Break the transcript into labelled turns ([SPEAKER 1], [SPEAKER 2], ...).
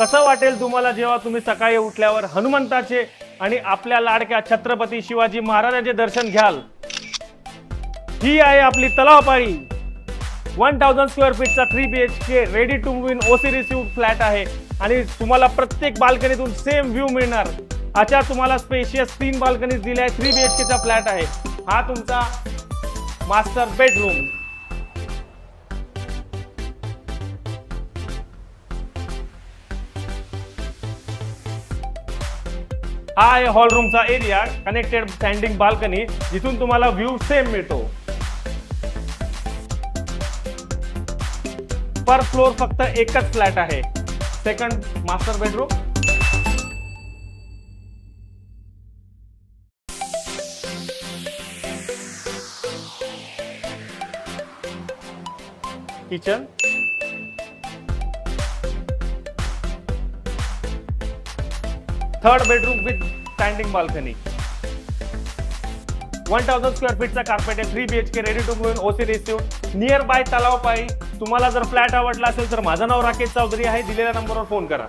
[SPEAKER 1] कसं वाटेल तुम्हाला जेव्हा तुम्ही सकाळी उठल्यावर हनुमंताचे आणि आपल्या लाडक्या छत्रपती शिवाजी महाराजांचे दर्शन घ्याल। ही आहे आपली तलावपाळी 1000 स्क्वेअर फीटचा 3 BHK ready to move in OC received flat आहे आणि तुम्हाला प्रत्येक बाल्कनीतून सेम व्ह्यू मिळणार। अच्छा तुम्हाला स्पेशियस 3 बाल्कनीज दिल्या आहे। 3 BHKचा फ्लॅट आहे। हा तुमचा मास्टर बेडरूम। हा आहे हॉल रूमचा एरिया, कनेक्टेड स्टँडिंग बाल्कनी जिथून तुम्हाला व्ह्यू सेम मिळतो। पर फ्लोर फक्त एकच फ्लॅट आहे। Second master bedroom. Kitchen, third bedroom with standing balcony. 1000 square फीटचा कार्पेट आहे। 3 BHK ready to move in OC received nearby Talao Pali. तुम्हाला जर फ्लॅट आवडला असेल तर माझं नाव राकेश चौधरी आहे। दिलेल्या नंबरवर फोन करा।